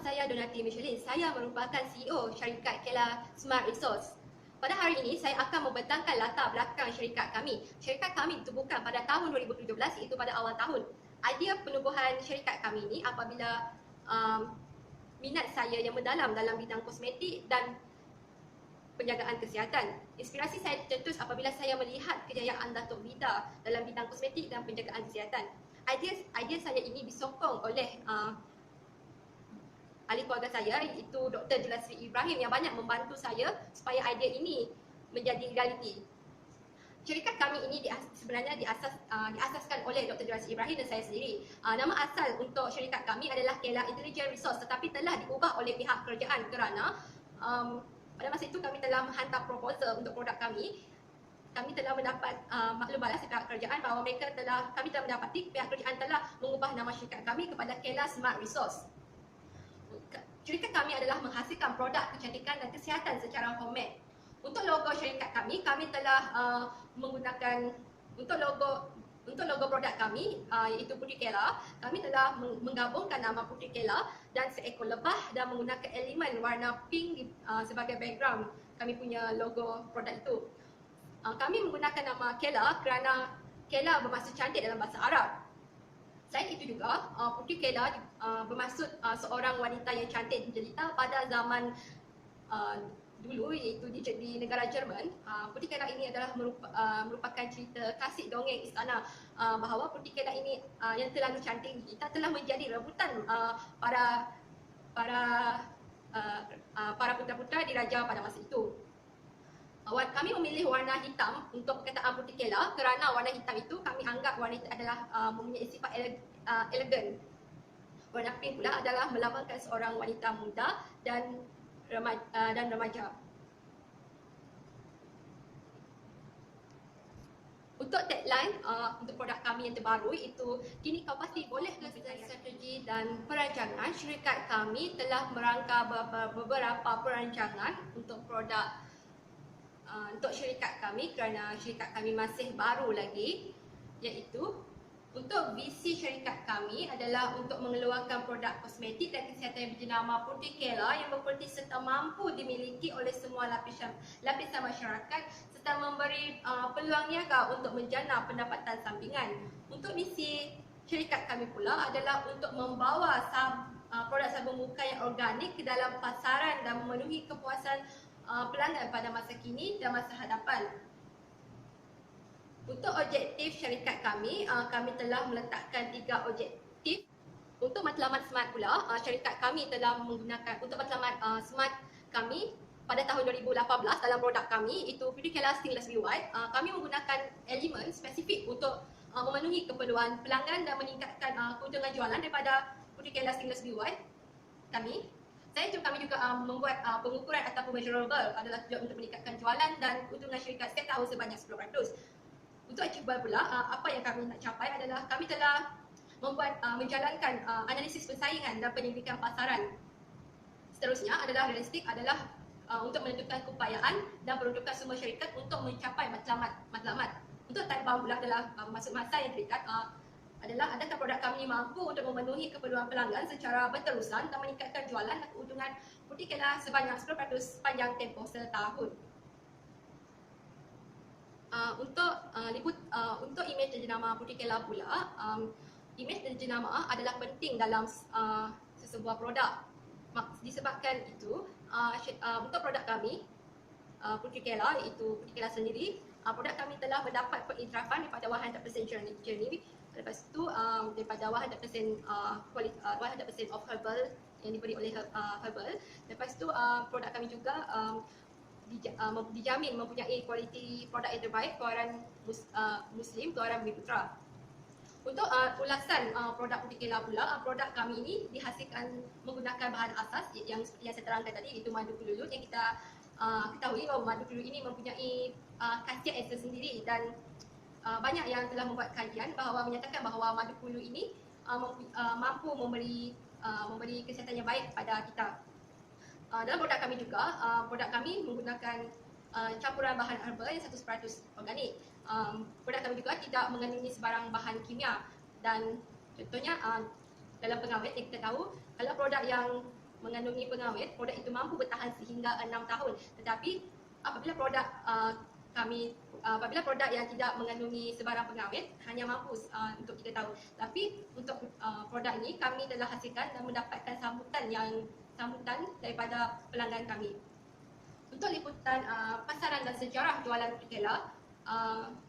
saya Donati Michelin. Saya merupakan CEO syarikat Kela Smart Resource. Pada hari ini, saya akan membentangkan latar belakang syarikat kami. Syarikat kami ditubuhkan pada tahun 2017, iaitu pada awal tahun. Idea penubuhan syarikat kami ini apabila minat saya yang mendalam dalam bidang kosmetik dan penjagaan kesihatan. Inspirasi saya tercetus apabila saya melihat kejayaan Datuk Vida dalam bidang kosmetik dan penjagaan kesihatan. Idea saya ini disokong oleh ahli keluarga saya, iaitu Dr. Jelasri Ibrahim, yang banyak membantu saya supaya idea ini menjadi realiti. Syarikat kami ini sebenarnya diasaskan oleh Dr. Jelasri Ibrahim dan saya sendiri. Nama asal untuk syarikat kami adalah Kela Intelligent Resource, tetapi telah diubah oleh pihak kerajaan kerana pada masa itu kami telah menghantar proposal untuk produk kami. Kami telah mendapat maklum balas dari pihak kerajaan bahawa kami telah mendapati pihak kerajaan telah mengubah nama syarikat kami kepada Kela Smart Resource. Syarikat kami adalah menghasilkan produk kecantikan dan kesihatan secara homemade. Untuk logo syarikat kami telah menggunakan untuk logo produk kami iaitu Putri Kela, kami telah menggabungkan nama Putri Kela dan seekor lebah dan menggunakan elemen warna pink sebagai background kami punya logo produk itu. Kami menggunakan nama Kela kerana Kela bermaksud cantik dalam bahasa Arab. Selain itu juga, Putri Kela bermaksud seorang wanita yang cantik jelita pada zaman dulu, iaitu di negara Jerman. Putri Kela ini adalah merupakan cerita klasik dongeng istana bahawa Putri Kela ini yang terlalu cantik jelita telah menjadi rebutan para putera-putera diraja pada masa itu. Kami memilih warna hitam untuk perkataan Putri Kela kerana warna hitam itu kami anggap warna itu adalah mempunyai sifat elegan. Warna pink pula adalah melambangkan seorang wanita muda dan remaja. Untuk tagline untuk produk kami yang terbaru itu, kini kau pasti boleh ke strategi dan perancangan. Syarikat kami telah merangka beberapa perancangan untuk produk untuk syarikat kami kerana syarikat kami masih baru lagi, iaitu untuk visi syarikat kami adalah untuk mengeluarkan produk kosmetik dan kesihatan yang berjenama Putri Kela yang berkualiti serta mampu dimiliki oleh semua lapisan masyarakat serta memberi peluang niaga untuk menjana pendapatan sampingan. Untuk misi syarikat kami pula adalah untuk membawa produk sabun muka yang organik ke dalam pasaran dan memenuhi kepuasan pelanggan pada masa kini dan masa hadapan. Untuk objektif syarikat kami telah meletakkan 3 objektif. Untuk matlamat smart pula, syarikat kami telah menggunakan untuk matlamat smart kami pada tahun 2018 dalam produk kami itu Putri Kela Stainless Be White. Kami menggunakan elemen spesifik untuk memenuhi keperluan pelanggan dan meningkatkan keuntungan jualan daripada Putri Kela Stainless Be White kami. Kami juga membuat pengukuran ataupun measurable adalah tujuan untuk meningkatkan jualan dan keuntungan syarikat setiap tahun sebanyak 10%. Untuk achievable pula, apa yang kami nak capai adalah kami telah menjalankan analisis persaingan dan penyelidikan pasaran. Seterusnya adalah realistik adalah untuk menentukan keupayaan dan peruntukan semua syarikat untuk mencapai matlamat. Untuk time bound pula adalah maksud masa yang terikat adalah adakah produk kami mampu untuk memenuhi keperluan pelanggan secara berterusan dan meningkatkan jualan dan keuntungan Putri Kela sebanyak 10% sepanjang tempoh setahun. Untuk imej dan jenama Putri Kela pula, imej dan jenama adalah penting dalam sesebuah produk. Disebabkan itu, untuk produk kami Putri Kela, iaitu Putri Kela sendiri, produk kami telah mendapat pengiktirafan daripada 100% journey. Lepas itu daripada 100% of herbal yang diberi oleh herbal. Lepas itu produk kami juga dijamin mempunyai kualiti produk yang terbaik keluaran Muslim, keluaran Bumi Putra. Untuk ulasan produk Putri Kela pula, produk kami ini dihasilkan menggunakan bahan asas yang seperti yang saya terangkan tadi, iaitu madu kelulut yang kita ketahui bahawa madu kelulut ini mempunyai khasiat yang tersendiri dan banyak yang telah membuat kajian bahawa menyatakan bahawa madu kelulut ini mampu memberi kesihatan yang baik pada kita. Dalam produk kami juga, produk kami menggunakan campuran bahan herbal yang 100% organik. Produk kami juga tidak mengandungi sebarang bahan kimia dan contohnya dalam pengawet yang kita tahu, kalau produk yang mengandungi pengawet, produk itu mampu bertahan sehingga 6 tahun. Tetapi apabila produk apabila produk yang tidak mengandungi sebarang pengawet hanya mampu untuk 3 tahun. Tapi untuk produk ini kami telah hasilkan dan mendapatkan sambutan daripada pelanggan kami. Untuk liputan pasaran dan sejarah jualan Nutella,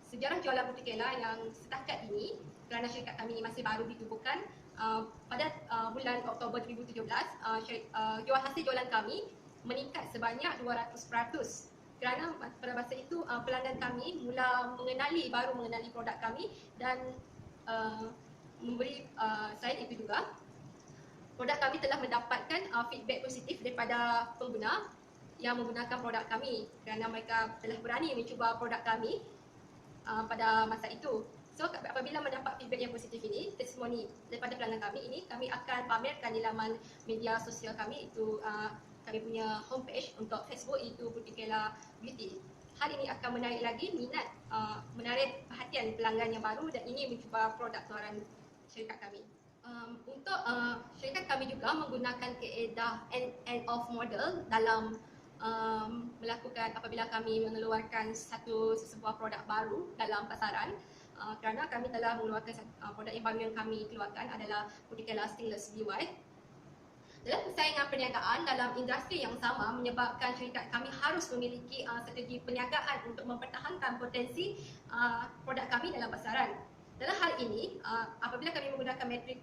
sejarah jualan Nutella yang setakat ini, kerana syarikat kami masih baru ditubuhkan, pada bulan Oktober 2017, hasil jualan kami meningkat sebanyak 200%. Kerana pada masa itu pelanggan kami baru mengenali produk kami dan memberi selain itu juga produk kami telah mendapatkan feedback positif daripada pengguna yang menggunakan produk kami kerana mereka telah berani mencuba produk kami pada masa itu. So apabila mendapat feedback yang positif ini, testimoni daripada pelanggan kami ini, kami akan pamerkan di laman media sosial kami, itu kami punya homepage untuk Facebook, itu Nutella Beauty. Hal ini akan menarik lagi minat, menarik perhatian pelanggan yang baru dan ingin mencuba produk keluaran syarikat kami. Untuk syarikat kami juga menggunakan kaedah end-of model dalam melakukan apabila kami mengeluarkan sebuah produk baru dalam pasaran. Kerana kami telah mengeluarkan produk yang baru yang kami keluarkan adalah Nutella Stainless Be White. Dalam persaingan perniagaan dalam industri yang sama menyebabkan syarikat kami harus memiliki strategi perniagaan untuk mempertahankan potensi produk kami dalam pasaran. Dalam hal ini, apabila kami menggunakan metrik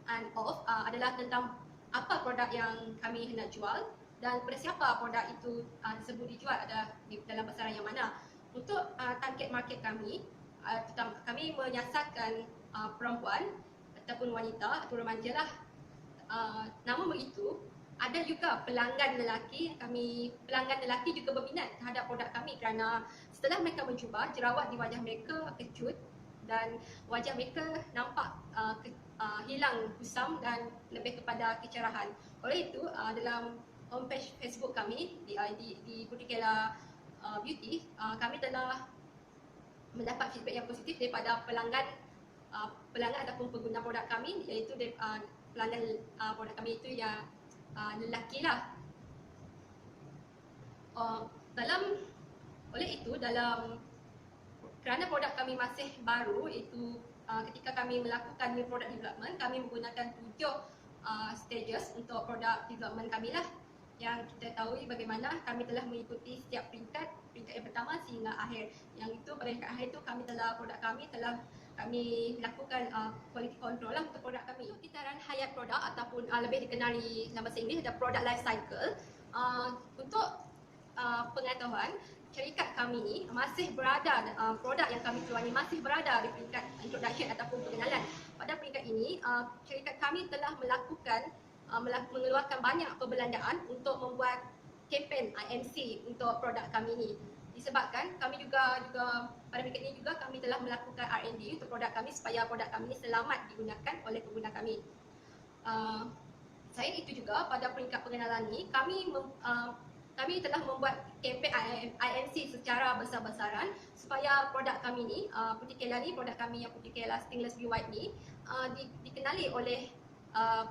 on-off adalah tentang apa produk yang kami hendak jual dan kepada siapa produk itu tersebut dijual adalah dalam pasaran yang mana. Untuk target market kami, kami menyasarkan perempuan ataupun wanita atau remaja lah. Namun begitu, ada juga pelanggan lelaki juga berminat terhadap produk kami kerana setelah mereka mencuba, jerawat di wajah mereka kecut dan wajah mereka nampak hilang kusam dan lebih kepada kecerahan. Oleh itu, dalam homepage Facebook kami di Nutella Beauty, kami telah mendapat feedback yang positif daripada pelanggan ataupun pengguna produk kami, iaitu pelanggan produk kami itu yang lelaki lah. Oleh itu, kerana produk kami masih baru, itu ketika kami melakukan new product development, kami menggunakan 7 stages untuk product development kami lah. Yang kita tahu bagaimana kami telah mengikuti setiap peringkat yang pertama sehingga akhir. Yang itu pada peringkat akhir itu produk kami telah kami lakukan quality control lah untuk produk kami. Kitaran hayat produk ataupun lebih dikenali dalam bahasa Inggeris ada product life cycle. Untuk pengetahuan, syarikat kami ni masih berada, produk yang kami keluar ni masih berada di peringkat introduction ataupun pengenalan. Pada peringkat ini, syarikat kami telah mengeluarkan banyak perbelanjaan untuk membuat kempen IMC untuk produk kami ni. Disebabkan kami juga pada peringkat ini juga kami telah melakukan R&D untuk produk kami supaya produk kami ni selamat digunakan oleh pengguna kami. Selain itu juga pada peringkat pengenalan ni kami telah membuat kempen IMC secara besar-besaran supaya produk kami ni, produk kami yang Nutella Stainless Be White ni dikenali oleh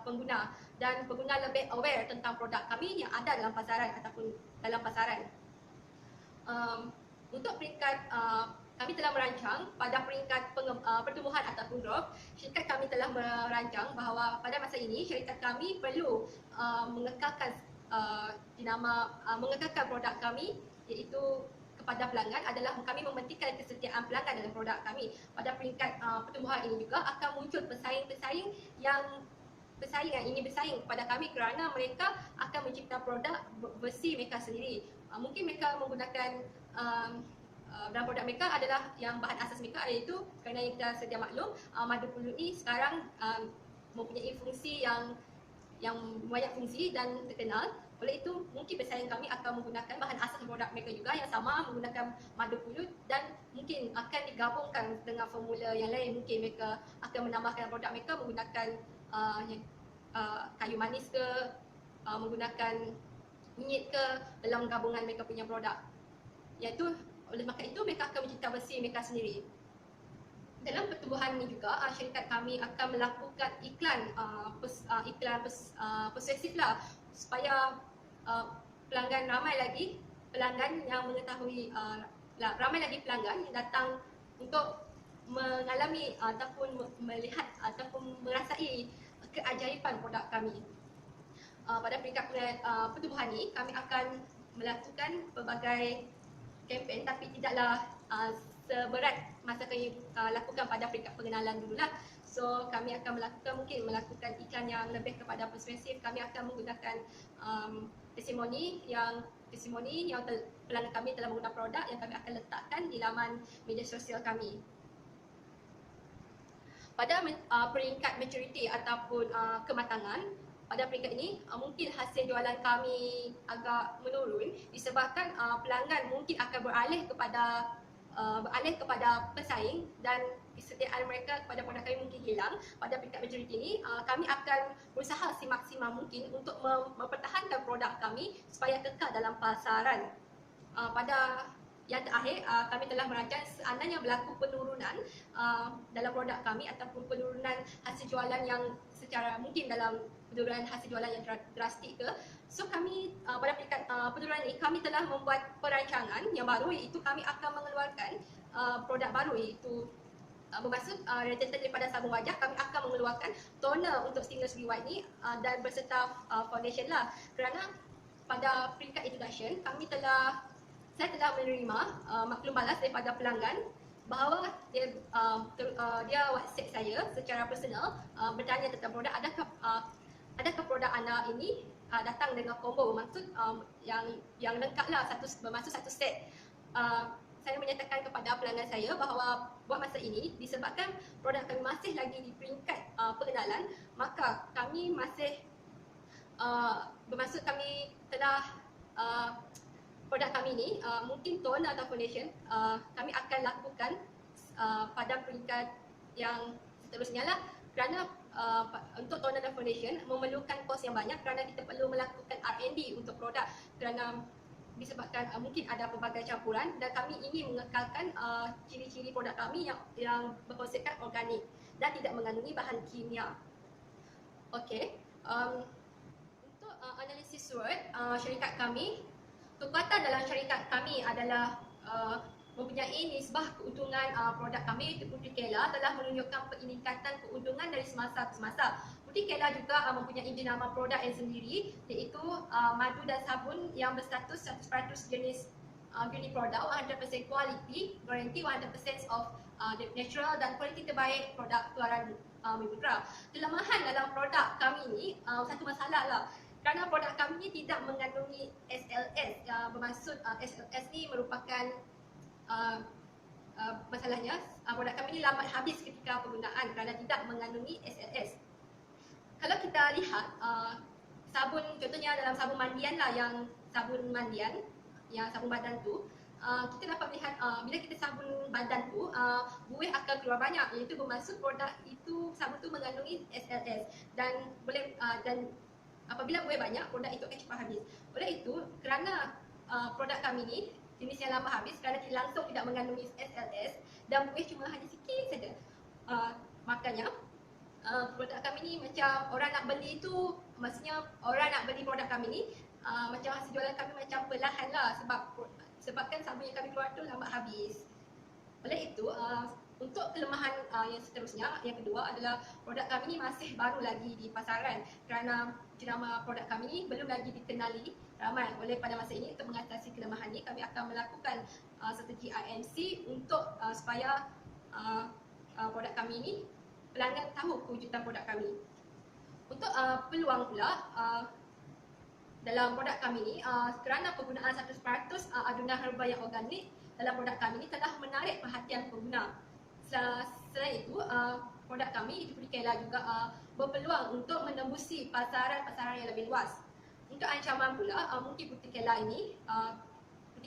pengguna dan pengguna lebih aware tentang produk kami yang ada dalam pasaran ataupun dalam pasaran. Untuk peringkat kami telah merancang pada peringkat pertumbuhan ataupun growth, syarikat kami telah merancang bahawa pada masa ini syarikat kami perlu mengekalkan produk kami, iaitu kepada pelanggan adalah kami mementingkan kesetiaan pelanggan dalam produk kami. Pada peringkat pertumbuhan ini juga akan muncul pesaing-pesaing yang ingin bersaing kepada kami kerana mereka akan mencipta produk versi mereka sendiri. Mungkin mereka menggunakan dan produk mereka adalah yang bahan asas mereka iaitu, kerana yang kita sedia maklum, madu pulut ni sekarang mempunyai fungsi yang banyak fungsi dan terkenal. Oleh itu, mungkin pesaing kami akan menggunakan bahan asas produk mereka juga yang sama, menggunakan madu pulut dan mungkin akan digabungkan dengan formula yang lain. Mungkin mereka akan menambahkan produk mereka menggunakan kayu manis ke, menggunakan kunyit ke dalam gabungan mereka punya produk. Iaitu, oleh maka itu mereka akan mencipta versi mereka sendiri. Dalam pertumbuhan ini juga, syarikat kami akan melakukan iklan persuasif lah supaya pelanggan ramai lagi pelanggan yang mengetahui ramai lagi pelanggan yang datang untuk mengalami ataupun melihat ataupun merasai keajaiban produk kami. Pada peringkat pertubuhan ini kami akan melakukan pelbagai kempen, tapi tidaklah seberat masa kami lakukan pada peringkat pengenalan dululah. So kami akan melakukan iklan yang lebih kepada persuasif. Kami akan menggunakan testimoni yang pelanggan kami telah menggunakan produk yang kami akan letakkan di laman media sosial kami. Pada peringkat maturity ataupun kematangan, pada peringkat ini mungkin hasil jualan kami agak menurun disebabkan pelanggan mungkin akan beralih kepada pesaing dan kesetiaan mereka kepada produk kami mungkin hilang. Pada peringkat maturity ini kami akan berusaha semaksimal mungkin untuk mempertahankan produk kami supaya kekal dalam pasaran. Pada yang terakhir, kami telah merancang seandainya berlaku penurunan dalam produk kami ataupun penurunan hasil jualan yang secara mungkin dalam penurunan hasil jualan yang drastik ke. So kami pada peringkat penurunan ini kami telah membuat perancangan yang baru, iaitu kami akan mengeluarkan produk baru, iaitu bermaksud resultant daripada sabun wajah. Kami akan mengeluarkan toner untuk Seamless White ni dan berserta foundation lah. Kerana pada peringkat introduction saya telah menerima maklum balas daripada pelanggan bahawa dia WhatsApp saya secara personal bertanya tentang produk, adakah produk anda ini datang dengan combo, bermaksud yang lengkaplah, bermaksud satu set. Saya menyatakan kepada pelanggan saya bahawa buat masa ini disebabkan produk kami masih lagi di peringkat pengenalan, maka kami masih bermaksud kami telah produk kami ni mungkin toner atau foundation kami akan lakukan pada peringkat yang seterusnya lah, kerana untuk toner dan foundation memerlukan kos yang banyak kerana kita perlu melakukan R&D untuk produk, kerana disebabkan mungkin ada pelbagai campuran dan kami ingin mengekalkan ciri-ciri produk kami yang berkonsepkan organik dan tidak mengandungi bahan kimia. Okey, untuk analisis SWOT syarikat kami, kekuatan dalam syarikat kami adalah mempunyai nisbah keuntungan produk kami, iaitu Puteri Kela telah menunjukkan peningkatan keuntungan dari semasa ke semasa. Puteri Kela juga mempunyai jenama produk yang sendiri, iaitu madu dan sabun yang berstatus 100% jenis Uni produk, 100% quality, guarantee 100% of natural dan kualiti terbaik produk keluaran Mitra. Kelemahan dalam produk kami ni satu masalah lah, kerana produk kami tidak mengandungi SLS. Bermaksud SLS ni merupakan masalahnya produk kami ni lambat habis ketika penggunaan kerana tidak mengandungi SLS. Kalau kita lihat sabun, contohnya dalam sabun mandian lah, yang sabun mandian, yang sabun badan tu, kita dapat melihat bila kita sabun badan tu buih akan keluar banyak, iaitu bermaksud produk itu, sabun tu mengandungi SLS dan apabila buih banyak, produk itu akan cepat habis. Oleh itu, kerana produk kami ni jenis yang lama habis kerana langsung tidak mengandungi SLS dan buih cuma hanya sikit saja, makanya produk kami ni macam orang nak beli tu, maksudnya orang nak beli produk kami ni macam hasil jualan kami macam perlahan lah, sebabkan sabun yang kami keluar tu lambat habis. Oleh itu, untuk kelemahan yang seterusnya, yang kedua adalah produk kami ni masih baru lagi di pasaran, kerana jenama produk kami ni belum lagi dikenali ramai. Oleh pada masa ini, untuk mengatasi kelemahan ini, kami akan melakukan strategi IMC untuk supaya produk kami ni pelanggan tahu kewujudan produk kami. Untuk peluang pula dalam produk kami ni, kerana penggunaan 100% adunan herba yang organik dalam produk kami ni telah menarik perhatian pengguna. Selain itu, produk kami, Puteri Kela juga berpeluang untuk menembusi pasaran-pasaran yang lebih luas. Untuk ancaman pula, mungkin Puteri Kela ini,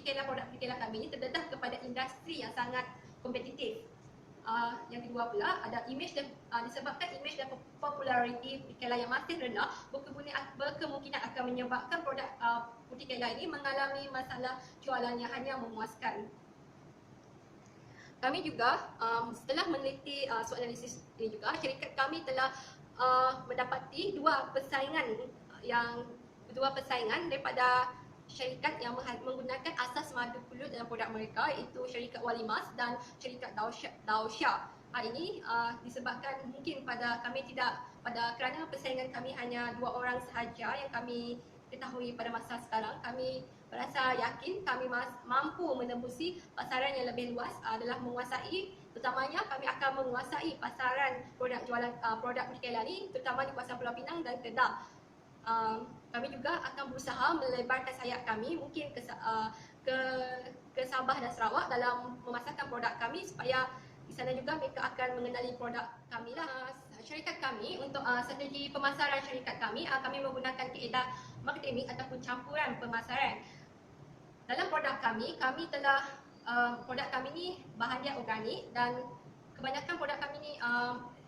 produk Puteri Kela kami ini terdedah kepada industri yang sangat kompetitif. Yang kedua pula, ada disebabkan imej dan populariti Puteri Kela yang masih rendah, berkemungkinan akan menyebabkan produk Puteri Kela ini mengalami masalah jualan yang hanya memuaskan. Kami juga setelah meneliti SWOT analisis ini juga, syarikat kami telah mendapati dua persaingan yang dua persaingan daripada syarikat yang menggunakan asas madu pulut dalam produk mereka, iaitu syarikat Walimas dan syarikat Daosha. Hal ini disebabkan mungkin pada kami kerana persaingan kami hanya 2 orang sahaja yang kami ketahui pada masa sekarang, kami berasa yakin kami mampu menembusi pasaran yang lebih luas adalah menguasai, terutamanya kami akan menguasai pasaran produk jualan produk Mutiara ni, terutama di kawasan Pulau Pinang dan Kedah. Kami juga akan berusaha melebarkan sayap kami mungkin ke Sabah dan Sarawak dalam memasarkan produk kami, supaya di sana juga mereka akan mengenali produk kami lah. Syarikat kami, untuk strategi pemasaran syarikat kami menggunakan kaedah marketing ataupun campuran pemasaran. Dalam produk kami telah produk kami ni bahan dia organik, dan kebanyakan produk kami ni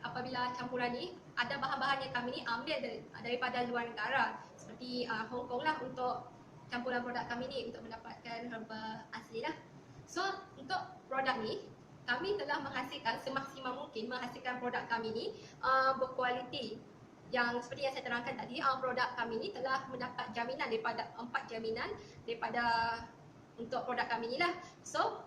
apabila campuran ni ada bahan-bahan yang kami ni ambil daripada luar negara, seperti Hong Kong lah untuk campuran produk kami ni untuk mendapatkan herba asli lah. So untuk produk ni kami telah menghasilkan semaksimal mungkin produk kami ni berkualiti. Yang seperti yang saya terangkan tadi, produk kami ni telah mendapat jaminan daripada 4 jaminan daripada untuk produk kami ni lah. So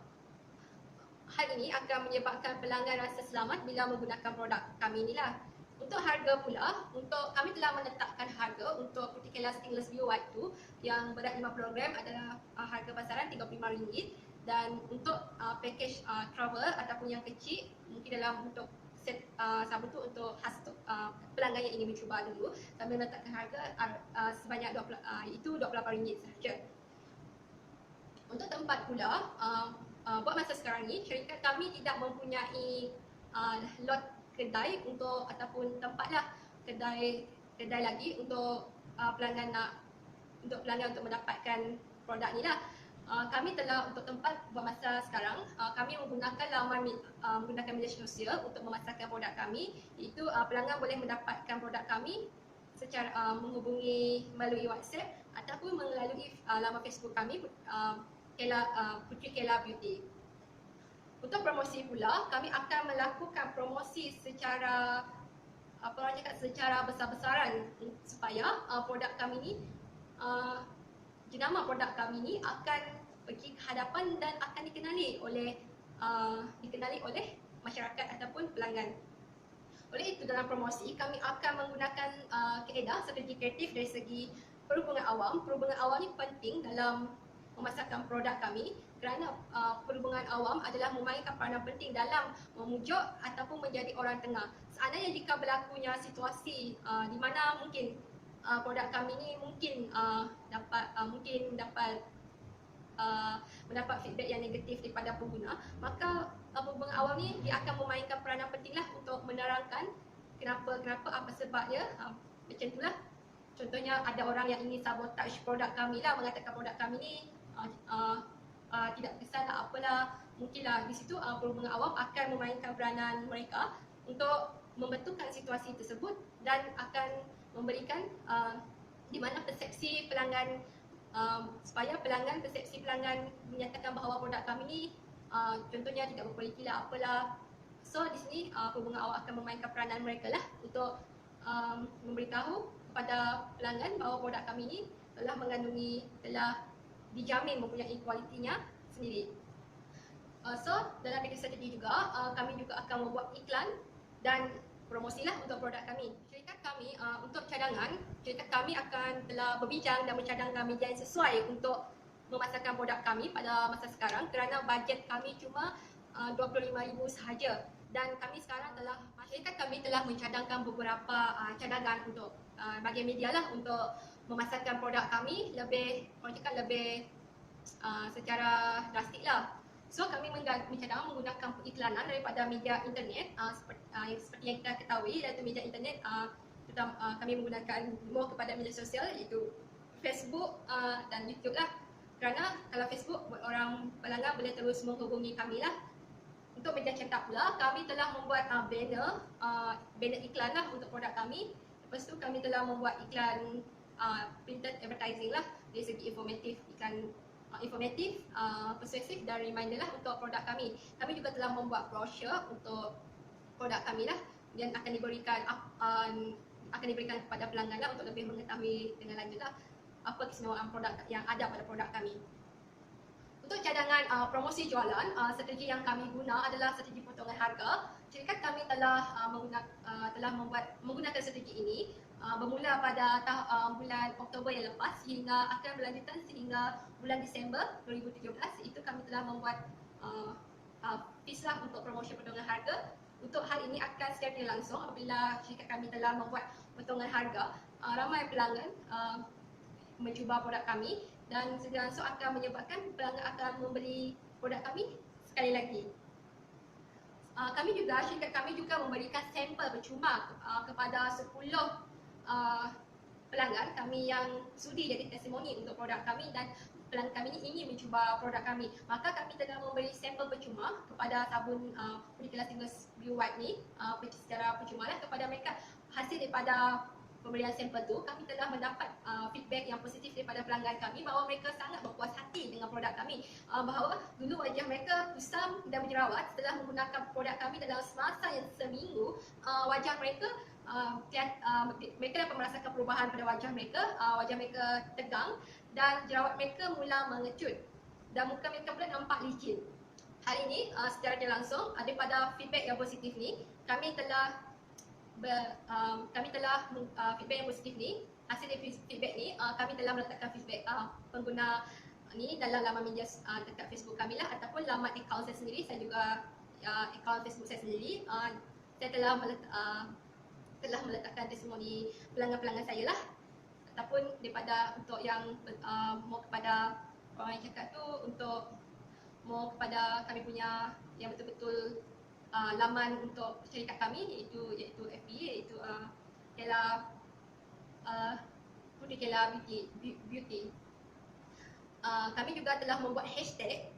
hal ini akan menyebabkan pelanggan rasa selamat bila menggunakan produk kami ni lah. Untuk harga pula, kami telah menetapkan harga untuk putih kelas stainless bio white tu yang berat 50 gram adalah harga pasaran RM35, dan untuk package travel ataupun yang kecil mungkin dalam untuk set sabun tu untuk khas pelanggan yang ingin mencuba dulu, kami menetapkan harga sebanyak itu RM28 sahaja. Untuk tempat pula, buat masa sekarang ni syarikat kami tidak mempunyai lot kedai untuk ataupun tempat lah kedai lagi untuk pelanggan untuk mendapatkan produk ni lah. Kami telah untuk tempat buat masa sekarang, kami menggunakan menggunakan media sosial untuk memasarkan produk kami, iaitu pelanggan boleh mendapatkan produk kami secara menghubungi melalui WhatsApp ataupun melalui laman Facebook kami, Puteri Kela Beauty. Untuk promosi pula, kami akan melakukan promosi secara secara besar-besaran supaya produk kami ni jenama produk kami ni akan pergi ke hadapan dan akan dikenali oleh masyarakat ataupun pelanggan. Oleh itu dalam promosi kami akan menggunakan kaedah strategi kreatif dari segi perhubungan awam. Perhubungan awam ni penting dalam memasarkan produk kami kerana perhubungan awam adalah memainkan peranan penting dalam memujuk ataupun menjadi orang tengah. Seandainya jika berlakunya situasi di mana mungkin produk kami ni mungkin mendapat feedback yang negatif daripada pengguna, maka perhubungan awam ni dia akan memainkan peranan pentinglah untuk menerangkan kenapa apa sebabnya, macam itulah. Contohnya ada orang yang ingin sabotage produk kami lah, mengatakan produk kami ni tidak kesan lah apalah, mungkinlah di situ perhubungan awam akan memainkan peranan mereka untuk membetulkan situasi tersebut dan akan memberikan di mana persepsi pelanggan, supaya persepsi pelanggan menyatakan bahawa produk kami ni contohnya tidak berkualiti lah apalah. So di sini perhubungan awam akan memainkan peranan mereka lah untuk memberitahu kepada pelanggan bahawa produk kami ni telah dijamin mempunyai kualitinya sendiri. So dalam bidang strategi juga kami juga akan membuat iklan dan promosilah untuk produk kami. Syarikat kami untuk cadangan, syarikat kami akan telah berbincang dan mencadangkan media yang sesuai untuk memasarkan produk kami pada masa sekarang kerana bajet kami cuma RM25,000 sahaja, dan syarikat kami telah mencadangkan beberapa cadangan untuk bahagian media lah untuk memasarkan produk kami lebih secara drastik lah. So kami mencadang menggunakan periklanan daripada media internet seperti yang kita ketahui, iaitu media internet kami menggunakan more kepada media sosial iaitu Facebook dan YouTube lah. Kerana kalau Facebook orang pelanggan boleh terus menghubungi kami lah. Untuk media cetak pula kami telah membuat banner iklan lah untuk produk kami. Lepas tu kami telah membuat iklan printed advertising lah dari segi informatif, persuasif dan reminder lah untuk produk kami. Kami juga telah membuat brochure untuk produk kami lah, dan akan diberikan kepada pelanggan lah untuk lebih mengetahui dengan lanjut lah. apa keistimewaan produk yang ada pada produk kami. Untuk cadangan promosi jualan, strategi yang kami guna adalah strategi potongan harga. Syarikat kami telah menggunakan strategi ini bermula pada bulan Oktober yang lepas hingga akan berlanjutan sehingga bulan Disember 2017. Itu kami telah membuat pislah untuk promosi potongan harga. Untuk hal ini akan secara tidak langsung apabila syarikat kami telah membuat potongan harga, ramai pelanggan mencuba produk kami dan secara langsung akan menyebabkan pelanggan akan membeli produk kami sekali lagi. Syarikat kami juga memberikan sampel percuma kepada 10 pelanggan kami yang sudi jadi testimoni untuk produk kami dan pelanggan kami ini ingin mencuba produk kami. Maka kami telah memberi sampel percuma kepada sabun Putih Seamless Blue White ni secara percuma lah kepada mereka. Hasil daripada pemberian sampel tu, kami telah mendapat feedback yang positif daripada pelanggan kami bahawa mereka sangat berpuas hati dengan produk kami, bahawa dulu wajah mereka kusam dan berjerawat. Setelah menggunakan produk kami dalam semasa yang seminggu, wajah mereka mereka dapat merasakan perubahan pada wajah mereka tegang dan jerawat mereka mula mengecut dan muka mereka pula nampak licin. Hal ini secara tidak langsung daripada feedback yang positif ni, kami telah feedback yang positif ni, hasil dari feedback ni, kami telah meletakkan feedback pengguna ni dalam laman media dekat Facebook kami lah ataupun laman akaun saya sendiri. Saya juga akaun Facebook saya sendiri, saya telah meletakkan testimoni pelanggan-pelanggan saya lah, ataupun daripada untuk yang mau kepada orang yang cakap tu, untuk mau kepada kami punya yang betul-betul laman untuk syarikat kami iaitu FB, iaitu Kela Putih Kela Beauty. Kami juga telah membuat hashtag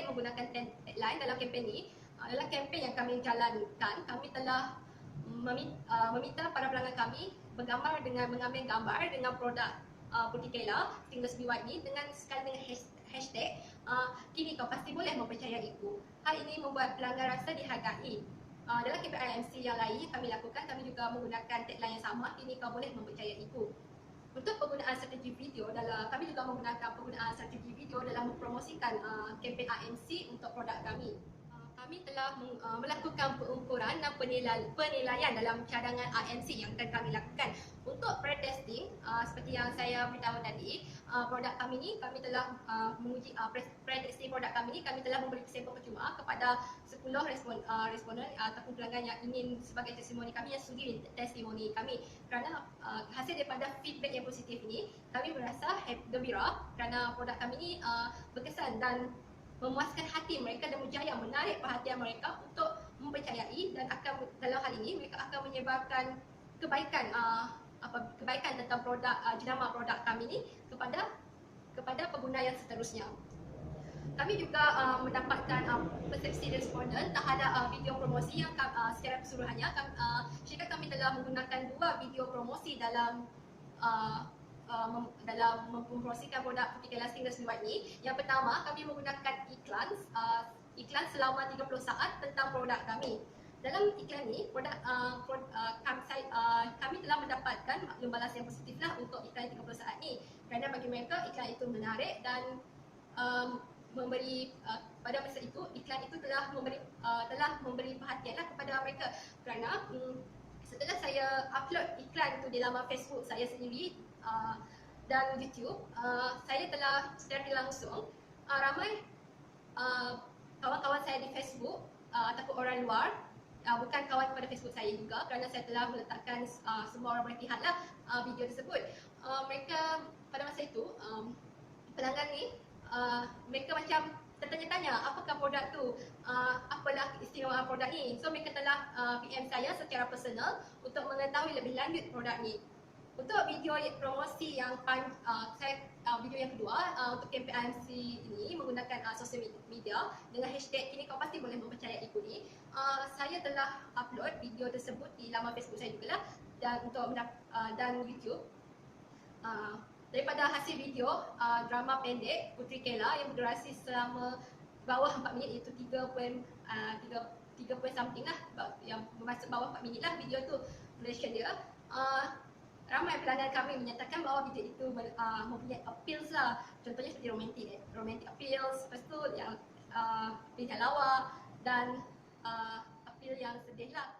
menggunakan tagline dalam kempen ni. Dalam kempen yang kami jalankan, kami telah meminta para pelanggan kami mengambil gambar dengan produk Putih Kela Seamless Blue White ni sekali dengan hashtag kini kau pasti boleh mempercayaiku. Hal ini membuat pelanggan rasa dihargai. Dalam kempen IMC yang lain kami lakukan, kami juga menggunakan tagline yang sama, kini kau boleh mempercayaiku. Untuk penggunaan strategi video kami juga menggunakan penggunaan strategi video dalam mempromosikan kempen IMC untuk produk kami. Kami telah melakukan pengukuran dan penilaian dalam cadangan IMC yang akan kami lakukan. Untuk pre-testing, seperti yang saya beritahu tadi, produk kami ni, kami telah menguji pre-testing produk kami ni, kami telah memberi sampel percuma kepada 10 responden ataupun pelanggan yang ingin sebagai testimoni kami, yang sudi testimoni kami. Kerana hasil daripada feedback yang positif ini, kami merasa gembira kerana produk kami ni berkesan dan memuaskan hati mereka dan berjaya menarik perhatian mereka untuk mempercayai, dan dalam hal ini mereka akan menyebarkan kebaikan tentang jenama produk kami ni kepada pengguna yang seterusnya. Kami juga mendapatkan persepsi responden terhadap video promosi yang secara keseluruhannya syarikat kami telah menggunakan 2 video promosi dalam mempromosikan produk Putih Kela Seamless Blue White ni. Yang pertama, kami menggunakan iklan selama 30 saat tentang produk kami. Dalam iklan ni, kami telah mendapatkan maklum balas yang positif lah untuk iklan 30 saat ni, kerana bagi mereka iklan itu menarik dan pada masa itu iklan itu telah memberi perhatian lah kepada mereka. Kerana setelah saya upload iklan itu di laman Facebook saya sendiri dan YouTube, saya telah secara langsung ramai kawan-kawan saya di Facebook ataupun orang luar, bukan kawan pada Facebook saya juga, kerana saya telah meletakkan semua orang berpihak lah video tersebut. Mereka pada masa itu, pelanggan ni, mereka macam tertanya-tanya apakah produk tu, apalah istimewa produk ni. So mereka telah PM saya secara personal untuk mengetahui lebih lanjut produk ni. Untuk video promosi yang video yang kedua, untuk kempen IMC ini menggunakan sosial media dengan hashtag kini kau pasti boleh mempercayaiku ni, saya telah upload video tersebut di laman Facebook saya juga lah, dan YouTube. Daripada hasil video drama pendek Putih Kela yang berdurasi selama bawah 4 minit, iaitu 3 point something lah, yang bermaksud bawah 4 minit lah video tu duration dia. ramai pelanggan kami menyatakan bahawa video itu mempunyai appeals lah. Contohnya seperti romantic appeals, lepas tu yang pilihan lawak dan appeal yang sedih lah.